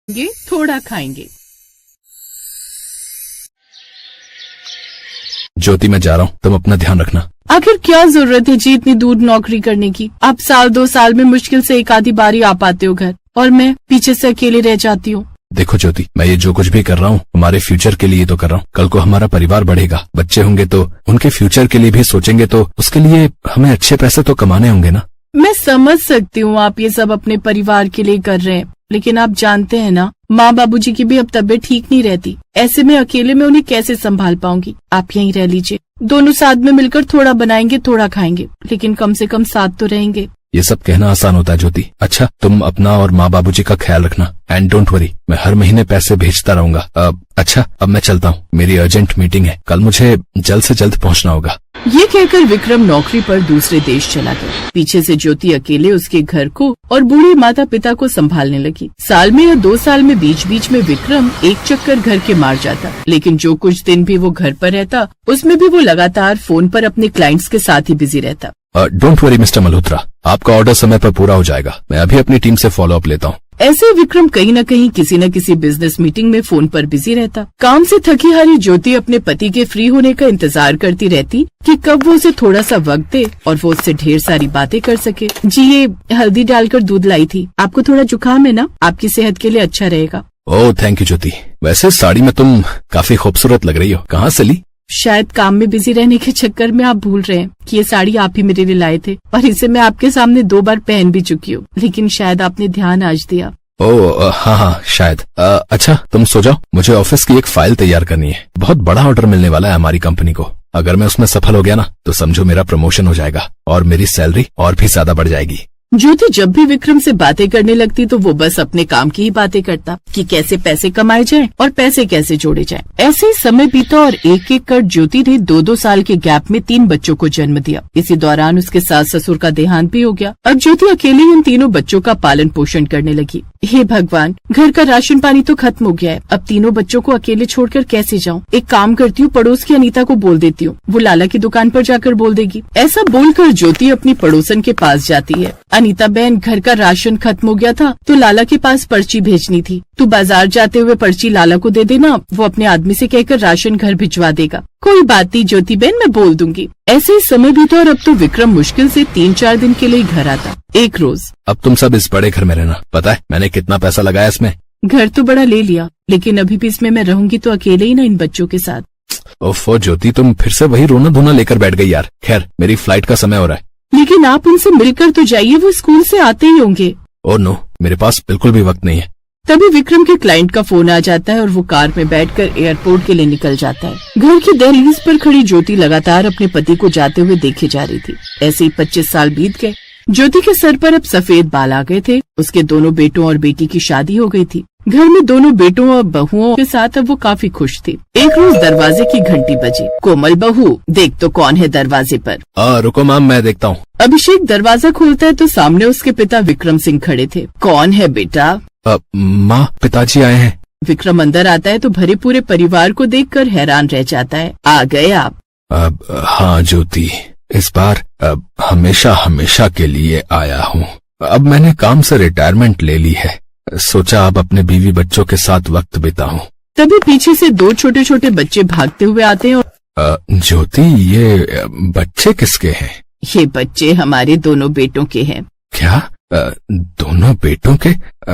थोड़ा खाएंगे। ज्योति मैं जा रहा हूँ, तुम अपना ध्यान रखना। आखिर क्या जरूरत है जी इतनी दूर नौकरी करने की? आप साल 2 साल में मुश्किल से एक आधी बारी आ पाते हो घर, और मैं पीछे से अकेले रह जाती हूँ। देखो ज्योति, मैं ये जो कुछ भी कर रहा हूँ हमारे फ्यूचर के लिए तो कर रहा हूँ। कल को हमारा परिवार बढ़ेगा, बच्चे होंगे तो उनके फ्यूचर के लिए भी सोचेंगे, तो उसके लिए हमें अच्छे पैसे तो कमाने होंगे ना। मैं समझ सकती हूँ आप ये सब अपने परिवार के लिए कर रहे हैं, लेकिन आप जानते हैं ना, माँ बाबूजी की भी अब तबीयत ठीक नहीं रहती। ऐसे में अकेले में उन्हें कैसे संभाल पाऊंगी? आप यहीं रह लीजिए, दोनों साथ में मिलकर थोड़ा बनाएंगे, थोड़ा खाएंगे, लेकिन कम से कम साथ तो रहेंगे। ये सब कहना आसान होता है ज्योति। अच्छा, तुम अपना और माँ बाबूजी का ख्याल रखना, एंड डोंट वरी, मैं हर महीने पैसे भेजता रहूंगा। अच्छा, अब मैं चलता हूँ, मेरी अर्जेंट मीटिंग है, कल मुझे जल्द से जल्द पहुँचना होगा। ये कहकर विक्रम नौकरी पर दूसरे देश चला गया। पीछे से ज्योति अकेले उसके घर को और बूढ़े माता पिता को संभालने लगी। साल में या 2 साल में बीच बीच में विक्रम एक चक्कर घर के मार जाता, लेकिन जो कुछ दिन भी वो घर पर रहता उसमें भी वो लगातार फोन पर अपने क्लाइंट्स के साथ ही बिजी रहता। डोंट वरी मिस्टर मल्होत्रा, आपका ऑर्डर समय पर पूरा हो जाएगा। मैं अभी अपनी टीम से फॉलो अप लेता हूँ। ऐसे विक्रम कहीं न कहीं किसी न किसी बिजनेस मीटिंग में फोन पर बिजी रहता। काम से थकी हारी ज्योति अपने पति के फ्री होने का इंतजार करती रहती कि कब वो उसे थोड़ा सा वक्त दे और वो उससे ढेर सारी बातें कर सके। जी, ये हल्दी डालकर दूध लाई थी, आपको थोड़ा जुकाम है ना? आपकी सेहत के लिए अच्छा रहेगा। ओह थैंक यू ज्योति, वैसे साड़ी में तुम काफी खूबसूरत लग रही हो, कहाँ से ली? शायद काम में बिजी रहने के चक्कर में आप भूल रहे हैं कि ये साड़ी आप ही मेरे लिए लाए थे, और इसे मैं आपके सामने 2 बार पहन भी चुकी हूँ, लेकिन शायद आपने ध्यान आज दिया। ओह हाँ शायद। अच्छा तुम सो जाओ, मुझे ऑफिस की एक फाइल तैयार करनी है। बहुत बड़ा ऑर्डर मिलने वाला है हमारी कंपनी को। अगर मैं उसमें सफल हो गया ना, तो समझो मेरा प्रमोशन हो जाएगा और मेरी सैलरी और भी ज्यादा बढ़ जाएगी। ज्योति जब भी विक्रम से बातें करने लगती तो वो बस अपने काम की ही बातें करता कि कैसे पैसे कमाए जाएं और पैसे कैसे जोड़े जाएं। ऐसे ही समय बीता और एक एक कर ज्योति ने 2-2 साल के गैप में 3 बच्चों को जन्म दिया। इसी दौरान उसके सास ससुर का देहांत भी हो गया। अब ज्योति अकेले उन तीनों बच्चों का पालन पोषण करने लगी। हे भगवान, घर का राशन पानी तो खत्म हो गया है, अब तीनों बच्चों को अकेले छोड़कर कैसे जाऊं? एक काम करती हूँ, पड़ोस की अनीता को बोल देती हूँ, वो लाला की दुकान पर जाकर बोल देगी। ऐसा बोलकर ज्योति अपनी पड़ोसन के पास जाती है। अनीता बहन, घर का राशन खत्म हो गया था तो लाला के पास पर्ची भेजनी थी, तू बाजार जाते हुए पर्ची लाला को दे देना, वो अपने आदमी से कहकर राशन घर भिजवा देगा। कोई बात नहीं ज्योति बहन, मैं बोल दूंगी। ऐसे ही समय बीता और अब तो विक्रम मुश्किल से 3-4 दिन के लिए घर आता। एक रोज, अब तुम सब इस बड़े घर में रहना, पता है मैंने कितना पैसा लगाया इसमें? घर तो बड़ा ले लिया, लेकिन अभी भी इसमें मैं रहूंगी तो अकेले ही ना इन बच्चों के साथ। ओफो ज्योति, तुम फिर से वही रोना धोना लेकर बैठ गई यार। खैर मेरी फ्लाइट का समय हो रहा है। लेकिन आप उनसे मिलकर तो जाइए, वो स्कूल से आते ही होंगे। ओह नो, मेरे पास बिल्कुल भी वक्त नहीं है। तभी विक्रम के क्लाइंट का फोन आ जाता है और वो कार में बैठकर एयरपोर्ट के लिए निकल जाता है। घर की दहलीज पर खड़ी ज्योति लगातार अपने पति को जाते हुए देखे जा रही थी। ऐसे ही 25 साल बीत गए। ज्योति के सर पर अब सफेद बाल आ गए थे। उसके दोनों बेटों और बेटी की शादी हो गई थी। घर में दोनों बेटों और बहुओं के साथ अब वो काफी खुश थी। एक रोज दरवाजे की घंटी बजी। कोमल बहू, देख तो कौन है दरवाजे पर। रुको मैम, मैं देखता हूँ। अभिषेक दरवाजा खोलता है तो सामने उसके पिता विक्रम सिंह खड़े थे। कौन है बेटा? माँ, पिताजी आए हैं। विक्रम अंदर आता है तो भरे पूरे परिवार को देखकर हैरान रह जाता है। आ गए आप? हाँ ज्योति, इस बार हमेशा हमेशा के लिए आया हूँ। अब मैंने काम से रिटायरमेंट ले ली है, सोचा अब अपने बीवी बच्चों के साथ वक्त बिताऊं। तभी पीछे से 2 छोटे छोटे बच्चे भागते हुए आते हैं और ज्योति, ये बच्चे किसके हैं? ये बच्चे हमारे दोनों बेटों के हैं। क्या? दोनों बेटों के?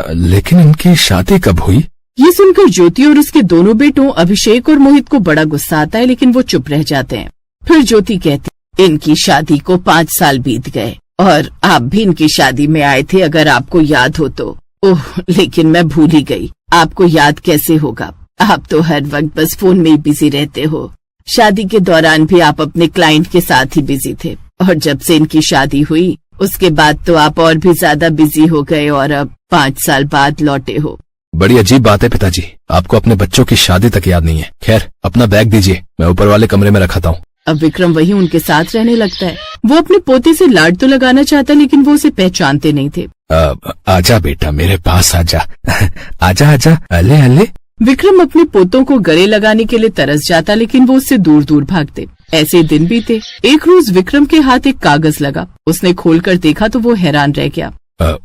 लेकिन इनकी शादी कब हुई? ये सुनकर ज्योति और उसके दोनों बेटों अभिषेक और मोहित को बड़ा गुस्सा आता है, लेकिन वो चुप रह जाते हैं। फिर ज्योति कहती, इनकी शादी को 5 साल बीत गए और आप भी इनकी शादी में आए थे, अगर आपको याद हो तो। ओह, लेकिन मैं भूल ही गई। आपको याद कैसे होगा, आप तो हर वक्त बस फोन में ही बिजी रहते हो। शादी के दौरान भी आप अपने क्लाइंट के साथ ही बिजी थे, और जब से इनकी शादी हुई उसके बाद तो आप और भी ज्यादा बिजी हो गए और अब 5 साल बाद लौटे हो। बड़ी अजीब बात है पिताजी, आपको अपने बच्चों की शादी तक याद नहीं है। खैर अपना बैग दीजिए, मैं ऊपर वाले कमरे में रखाता हूँ। अब विक्रम वही उनके साथ रहने लगता है। वो अपने पोते से लाड तो लगाना चाहता, लेकिन वो उसे पहचानते नहीं थे। आजा बेटा, मेरे पास आजा। आजा आजा, अले अले। विक्रम अपने पोतों को गले लगाने के लिए तरस जाता, लेकिन वो उससे दूर दूर भागते। ऐसे दिन बीते। एक रोज विक्रम के हाथ एक कागज लगा। उसने खोलकर देखा तो वो हैरान रह गया।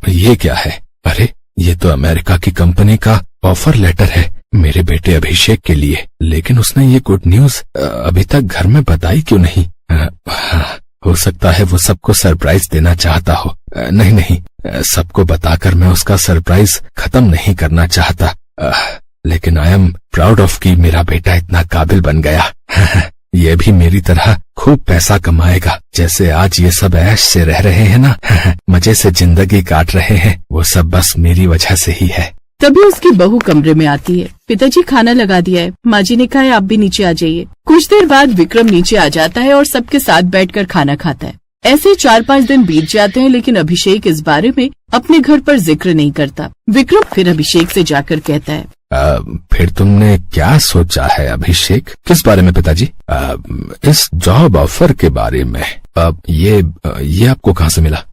ये क्या है? अरे ये तो अमेरिका की कंपनी का ऑफर लेटर है मेरे बेटे अभिषेक के लिए, लेकिन उसने ये गुड न्यूज अभी तक घर में बताई क्यों नहीं? हो सकता है वो सबको सरप्राइज देना चाहता हो। नहीं, सबको बताकर मैं उसका सरप्राइज खत्म नहीं करना चाहता। लेकिन आई एम प्राउड ऑफ कि मेरा बेटा इतना काबिल बन गया। ये भी मेरी तरह खूब पैसा कमाएगा, जैसे आज ये सब ऐश से रह रहे हैं ना, मजे से जिंदगी काट रहे हैं, वो सब बस मेरी वजह से ही है। तभी उसकी बहू कमरे में आती है। पिताजी खाना लगा दिया है, माँ जी ने कहा है आप भी नीचे आ जाइए। कुछ देर बाद विक्रम नीचे आ जाता है और सबके साथ बैठकर खाना खाता है। ऐसे 4-5 दिन बीत जाते हैं, लेकिन अभिषेक इस बारे में अपने घर पर जिक्र नहीं करता। विक्रम फिर अभिषेक से जाकर कहता है, फिर तुमने क्या सोचा है अभिषेक? किस बारे में पिताजी? इस जॉब ऑफर के बारे में। ये आपको कहाँ से मिला?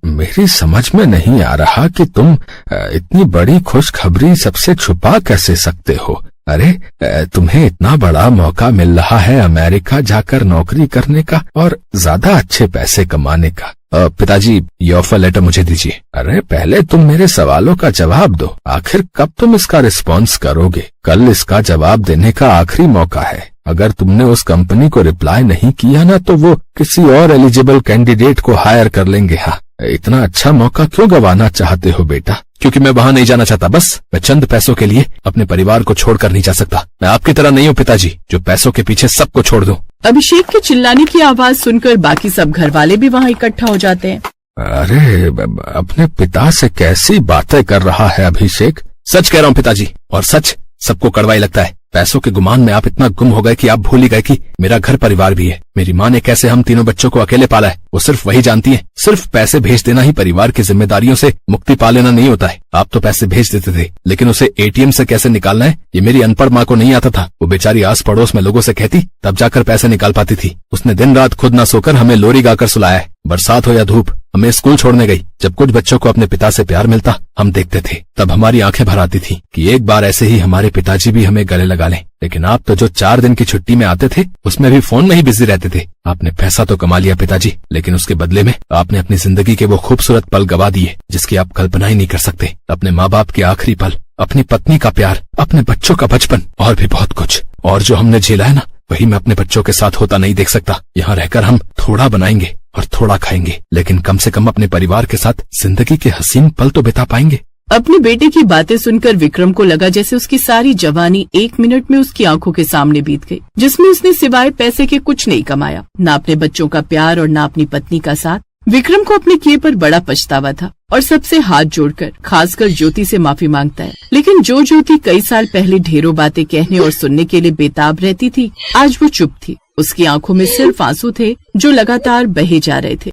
मेरी समझ में नहीं आ रहा कि तुम इतनी बड़ी खुशखबरी सबसे छुपा कैसे सकते हो। अरे तुम्हें इतना बड़ा मौका मिल रहा है अमेरिका जाकर नौकरी करने का और ज्यादा अच्छे पैसे कमाने का। पिताजी ये ऑफर लेटर मुझे दीजिए। अरे पहले तुम मेरे सवालों का जवाब दो। आखिर कब तुम इसका रिस्पॉन्स करोगे? कल इसका जवाब देने का आखिरी मौका है। अगर तुमने उस कंपनी को रिप्लाई नहीं किया ना तो वो किसी और एलिजिबल कैंडिडेट को हायर कर लेंगे। हाँ, इतना अच्छा मौका क्यों गंवाना चाहते हो बेटा? क्योंकि मैं वहाँ नहीं जाना चाहता। बस मैं चंद पैसों के लिए अपने परिवार को छोड़कर नहीं जा सकता। मैं आपकी तरह नहीं हूँ पिताजी, जो पैसों के पीछे सबको छोड़ दूं। अभिषेक के चिल्लाने की आवाज सुनकर बाकी सब घर वाले भी वहाँ इकट्ठा हो जाते हैं। अरे अपने पिता से कैसी बातें कर रहा है अभिषेक? सच कह रहा हूँ पिताजी, और सच सबको कड़वा ही लगता है। पैसों के गुमान में आप इतना गुम हो गए कि आप भूल ही गए कि मेरा घर परिवार भी है। मेरी माँ ने कैसे हम तीनों बच्चों को अकेले पाला है वो सिर्फ वही जानती है। सिर्फ पैसे भेज देना ही परिवार की जिम्मेदारियों से मुक्ति पा लेना नहीं होता है। आप तो पैसे भेज देते थे, लेकिन उसे एटीएम से कैसे निकालना है ये मेरी अनपढ़ माँ को नहीं आता था। वो बेचारी आस पड़ोस में लोगों से कहती, तब जाकर पैसे निकाल पाती थी। उसने दिन रात खुद न सोकर हमें लोरी गाकर सुलाया है। बरसात हो या धूप हमें स्कूल छोड़ने गई। जब कुछ बच्चों को अपने पिता से प्यार मिलता हम देखते थे, तब हमारी आंखें भर आती थी कि एक बार ऐसे ही हमारे पिताजी भी हमें गले लगा लें। लेकिन आप तो जो 4 दिन की छुट्टी में आते थे उसमें भी फोन में ही बिजी रहते थे। आपने पैसा तो कमा लिया पिताजी, लेकिन उसके बदले में आपने अपनी जिंदगी के वो खूबसूरत पल गवा दिए जिसकी आप कल्पना ही नहीं कर सकते। अपने माँ बाप के आखिरी पल, अपनी पत्नी का प्यार, अपने बच्चों का बचपन और भी बहुत कुछ। और जो हमने झेला है ना, वही मैं अपने बच्चों के साथ होता नहीं देख सकता। यहाँ रहकर हम थोड़ा बनाएंगे और थोड़ा खाएंगे, लेकिन कम से कम अपने परिवार के साथ जिंदगी के हसीन पल तो बिता पाएंगे। अपने बेटे की बातें सुनकर विक्रम को लगा जैसे उसकी सारी जवानी 1 मिनट में उसकी आंखों के सामने बीत गई, जिसमें उसने सिवाय पैसे के कुछ नहीं कमाया, ना अपने बच्चों का प्यार और ना अपनी पत्नी का साथ। विक्रम को अपने किए पर बड़ा पछतावा था और सबसे हाथ जोड़कर खासकर ज्योति से माफी मांगता है। लेकिन जो ज्योति कई साल पहले ढेरों बातें कहने और सुनने के लिए बेताब रहती थी, आज वो चुप थी। उसकी आंखों में सिर्फ आंसू थे जो लगातार बहे जा रहे थे।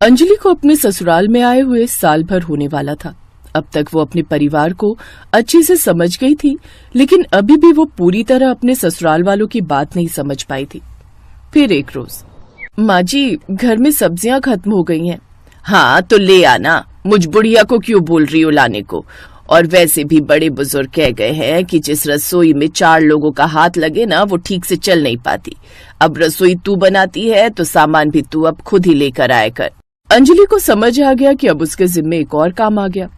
अंजलि को अपने ससुराल में आए हुए साल भर होने वाला था। अब तक वो अपने परिवार को अच्छे से समझ गई थी, लेकिन अभी भी वो पूरी तरह अपने ससुराल वालों की बात नहीं समझ पाई थी। फिर एक रोज, माँ जी घर में सब्जियां खत्म हो गई हैं। हाँ तो ले आना, मुझ बुढ़िया को क्यों बोल रही हो लाने को? और वैसे भी बड़े बुजुर्ग कह गए हैं कि जिस रसोई में 4 लोगों का हाथ लगे ना, वो ठीक से चल नहीं पाती। अब रसोई तू बनाती है तो सामान भी तू अब खुद ही लेकर आया कर। अंजलि को समझ आ गया कि अब उसके जिम्मे एक और काम आ गया।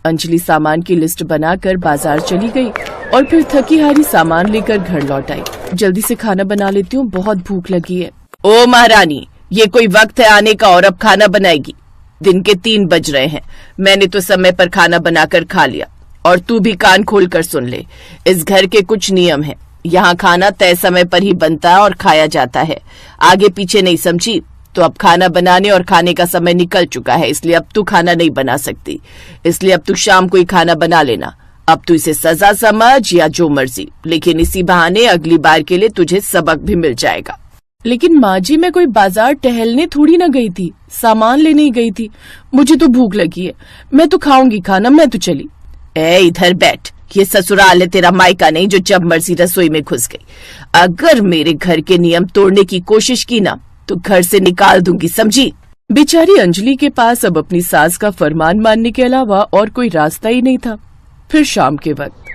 अंजलि सामान की लिस्ट बनाकर बाजार चली गई और फिर थकी हारी सामान लेकर घर लौट आई। जल्दी से खाना बना लेती हूँ, बहुत भूख लगी है। ओ महारानी, ये कोई वक्त है आने का और अब खाना बनाएगी? दिन के 3 बज रहे हैं। मैंने तो समय पर खाना बनाकर खा लिया। और तू भी कान खोल कर सुन ले, इस घर के कुछ नियम हैं। यहाँ खाना तय समय पर ही बनता है और खाया जाता है, आगे पीछे नहीं, समझी? तो अब खाना बनाने और खाने का समय निकल चुका है, इसलिए अब तू खाना नहीं बना सकती। इसलिए अब तू शाम को ही खाना बना लेना। अब तू इसे सजा समझ या जो मर्जी, लेकिन इसी बहाने अगली बार के लिए तुझे सबक भी मिल जाएगा। लेकिन माँ जी, मैं कोई बाजार टहलने थोड़ी ना गई थी, सामान लेने ही गई थी। मुझे तो भूख लगी है, मैं तो खाऊंगी खाना, मैं तो चली। ए इधर बैठ, ये ससुराल है तेरा मायका नहीं जो जब मर्जी रसोई में घुस गई। अगर मेरे घर के नियम तोड़ने की कोशिश की ना तो घर से निकाल दूंगी, समझी? बेचारी अंजलि के पास अब अपनी सास का फरमान मानने के अलावा और कोई रास्ता ही नहीं था। फिर शाम के वक्त,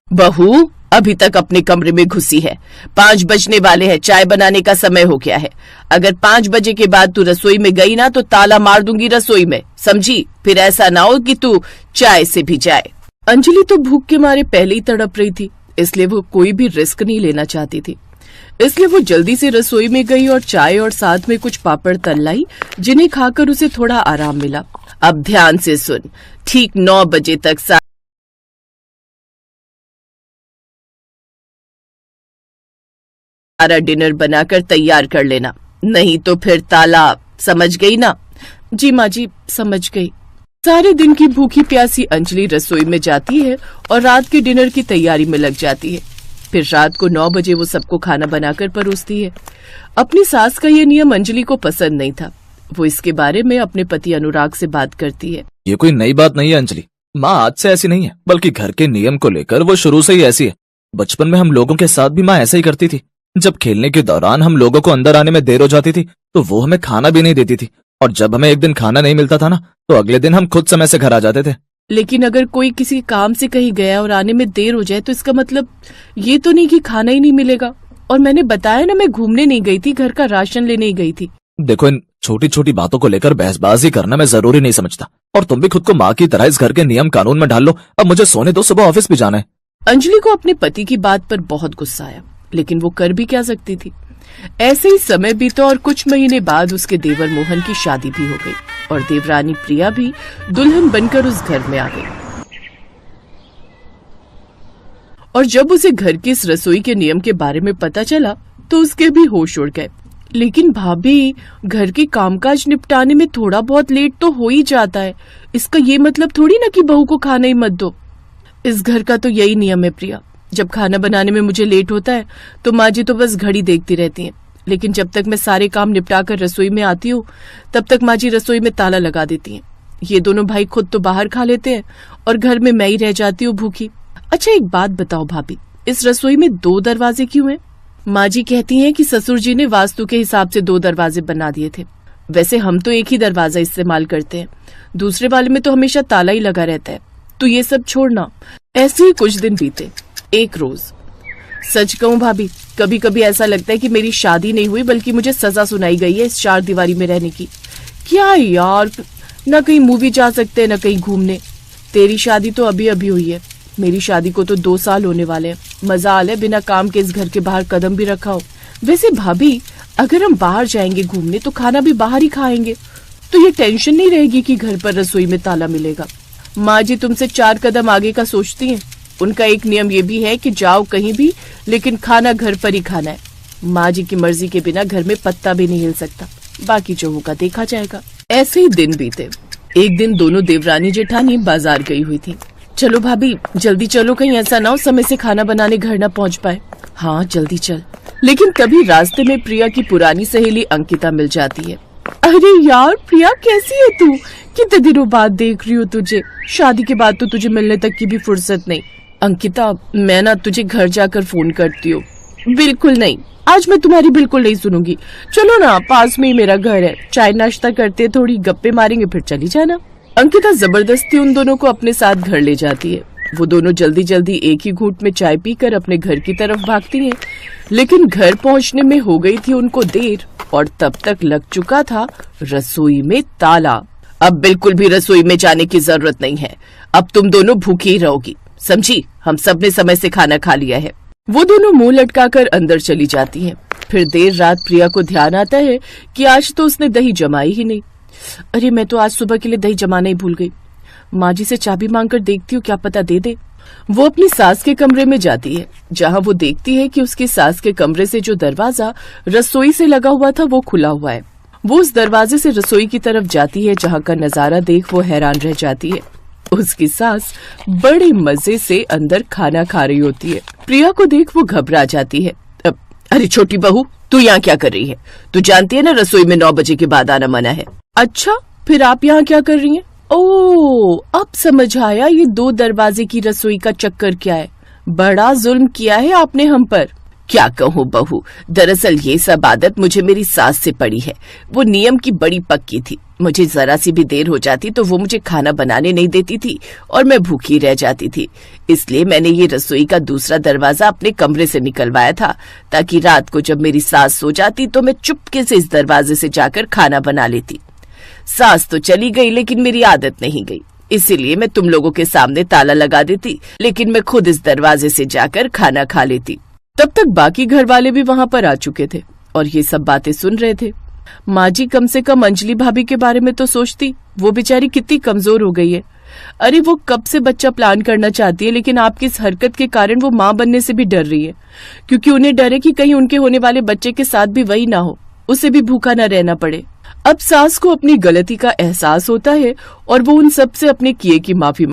बहू अभी तक अपने कमरे में घुसी है। 5 बजने वाले हैं, चाय बनाने का समय हो गया है। अगर 5 बजे के बाद तू रसोई में गई ना तो ताला मार दूंगी रसोई में, समझी? फिर ऐसा ना हो कि तू चाय से भी जाए। अंजलि तो भूख के मारे पहले ही तड़प रही थी, इसलिए वो कोई भी रिस्क नहीं लेना चाहती थी। इसलिए वो जल्दी से रसोई में गई और चाय और साथ में कुछ पापड़ तल लाई, जिन्हें खाकर उसे थोड़ा आराम मिला। अब ध्यान से सुन, ठीक 9 बजे तक सारा डिनर बनाकर तैयार कर लेना, नहीं तो फिर ताला, समझ गई ना? जी माँ जी, समझ गई। सारे दिन की भूखी प्यासी अंजलि रसोई में जाती है और रात के डिनर की तैयारी में लग जाती है। फिर रात को 9 बजे वो सबको खाना बनाकर परोसती है। अपनी सास का ये नियम अंजलि को पसंद नहीं था। वो इसके बारे में अपने पति अनुराग से बात करती है। ये कोई नई बात नहीं है अंजलि, माँ आज से ऐसी नहीं है, बल्कि घर के नियम को लेकर वो शुरू से ही ऐसी है। बचपन में हम लोगों के साथ भी माँ ऐसा ही करती थी। जब खेलने के दौरान हम लोगों को अंदर आने में देर हो जाती थी तो वो हमें खाना भी नहीं देती थी, और जब हमें एक दिन खाना नहीं मिलता था ना तो अगले दिन हम खुद समय से घर आ जाते थे। लेकिन अगर कोई किसी काम से कहीं गया और आने में देर हो जाए तो इसका मतलब ये तो नहीं कि खाना ही नहीं मिलेगा। और मैंने बताया ना, मैं घूमने नहीं गई थी, घर का राशन लेने ही गई थी। देखो, इन छोटी छोटी बातों को लेकर बहसबाजी करना मैं जरूरी नहीं समझता, और तुम भी खुद को माँ की तरह इस घर के नियम कानून में ढाल लो। अब मुझे सोने दो, सुबह ऑफिस भी जाना है। अंजलि को अपने पति की बात पर बहुत गुस्सा आया, लेकिन वो कर भी क्या सकती थी। ऐसे ही समय बीता और कुछ महीने बाद उसके देवर मोहन की शादी भी हो गई और देवरानी प्रिया भी दुल्हन बनकर उस घर में आ गई। और जब उसे घर की इस रसोई के नियम के बारे में पता चला तो उसके भी होश उड़ गए। लेकिन भाभी, घर के कामकाज निपटाने में थोड़ा बहुत लेट तो हो ही जाता है, इसका ये मतलब थोड़ी ना कि बहू को खाना ही मत दो। इस घर का तो यही नियम है प्रिया, जब खाना बनाने में मुझे लेट होता है तो माँ जी तो बस घड़ी देखती रहती हैं, लेकिन जब तक मैं सारे काम निपटा कर रसोई में आती हूँ तब तक माँ जी रसोई में ताला लगा देती हैं। ये दोनों भाई खुद तो बाहर खा लेते हैं और घर में मैं ही रह जाती हूँ भूखी। अच्छा एक बात बताओ भाभी, इस रसोई में 2 दरवाजे क्यों हैं? माँ जी कहती हैं कि ससुर जी ने वास्तु के हिसाब से 2 दरवाजे बना दिए थे। वैसे हम तो एक ही दरवाजा इस्तेमाल करते हैं, दूसरे वाले में तो हमेशा ताला ही लगा रहता है। तो ये सब छोड़ना। ऐसे ही कुछ दिन बीते। एक रोज, सच कहूं भाभी, कभी कभी ऐसा लगता है कि मेरी शादी नहीं हुई बल्कि मुझे सजा सुनाई गई है इस 4 दीवारी में रहने की। क्या यार, न कहीं मूवी जा सकते न कहीं घूमने। तेरी शादी तो अभी अभी हुई है, मेरी शादी को तो 2 साल होने वाले हैं। मजा आ ले बिना काम के इस घर के बाहर कदम भी रखा हो। वैसे भाभी, अगर हम बाहर जाएंगे घूमने तो खाना भी बाहर ही खाएंगे, तो ये टेंशन नहीं रहेगी कि घर पर रसोई में ताला मिलेगा। माँ जी तुमसे 4 कदम आगे का सोचती हैं। उनका एक नियम ये भी है कि जाओ कहीं भी लेकिन खाना घर पर ही खाना है। माँ जी की मर्जी के बिना घर में पत्ता भी नहीं हिल सकता। बाकी जो होगा देखा जाएगा। ऐसे ही दिन बीते। एक दिन दोनों देवरानी जेठानी बाजार गई हुई थी। चलो भाभी जल्दी चलो, कहीं ऐसा ना हो समय से खाना बनाने घर न पहुँच पाए। हाँ जल्दी चल। लेकिन तभी रास्ते में प्रिया की पुरानी सहेली अंकिता मिल जाती है। अरे यार प्रिया, कैसी है तू? कितने दिनों बाद देख रही हूँ तुझे। शादी के बाद तो तुझे मिलने तक की भी फुर्सत नहीं। अंकिता, मैं ना तुझे घर जाकर फोन करती हूँ। बिल्कुल नहीं, आज मैं तुम्हारी बिल्कुल नहीं सुनूंगी। चलो ना, पास में ही मेरा घर है, चाय नाश्ता करते, थोड़ी गप्पे मारेंगे, फिर चली जाना। अंकिता जबरदस्ती उन दोनों को अपने साथ घर ले जाती है। वो दोनों जल्दी जल्दी एक ही घूंट में चाय पीकर अपने घर की तरफ भागती हैं। लेकिन घर पहुंचने में हो गई थी उनको देर और तब तक लग चुका था रसोई में ताला। अब बिल्कुल भी रसोई में जाने की जरूरत नहीं है, अब तुम दोनों भूखी ही रहोगी, समझी? हम सब ने समय से खाना खा लिया है। वो दोनों मुंह लटकाकर अंदर चली जाती हैं। फिर देर रात प्रिया को ध्यान आता है कि आज तो उसने दही जमाई ही नहीं। अरे मैं तो आज सुबह के लिए दही जमाना ही भूल गई। माँ जी से चाबी मांगकर देखती हूँ, क्या पता दे दे। वो अपनी सास के कमरे में जाती है, जहाँ वो देखती है कि उसकी सास के कमरे से जो दरवाजा रसोई से लगा हुआ था वो खुला हुआ है। वो उस दरवाजे से रसोई की तरफ जाती है, जहाँ का नजारा देख वो हैरान रह जाती है। उसकी सास बड़े मजे से अंदर खाना खा रही होती है। प्रिया को देख वो घबरा जाती है। अरे छोटी बहू, तू यहाँ क्या कर रही है? तू जानती है ना रसोई में 9 बजे के बाद आना मना है। अच्छा, फिर आप यहाँ क्या कर रही हैं? ओह, अब समझ आया ये 2 दरवाजे की रसोई का चक्कर क्या है। बड़ा जुल्म किया है आपने हम पर। क्या कहूँ बहू, दरअसल ये सब आदत मुझे मेरी सास से पड़ी है। वो नियम की बड़ी पक्की थी। मुझे जरा सी भी देर हो जाती तो वो मुझे खाना बनाने नहीं देती थी और मैं भूखी रह जाती थी। इसलिए मैंने ये रसोई का दूसरा दरवाजा अपने कमरे से निकलवाया था, ताकि रात को जब मेरी सास सो जाती तो मैं चुपके से इस दरवाजे से जाकर खाना बना लेती। सास तो चली गई, लेकिन मेरी आदत नहीं गई। इसीलिए मैं तुम लोगों के सामने ताला लगा देती, लेकिन मैं खुद इस दरवाजे से जाकर खाना खा लेती। तब तक बाकी घर वाले भी वहां पर आ चुके थे और ये सब बातें सुन रहे थे। माँ जी कम से कम अंजलि भाभी के बारे में तो सोचती। वो बेचारी कितनी कमजोर हो गई है। अरे वो कब से बच्चा प्लान करना चाहती है, लेकिन आपकी इस हरकत के कारण वो माँ बनने से भी डर रही है, क्योंकि उन्हें डर है कि कहीं उनके होने वाले बच्चे के साथ भी वही ना हो, उसे भी भूखा न रहना पड़े। अब सास को अपनी गलती का एहसास होता है और वो उन सब से अपने किए की माफी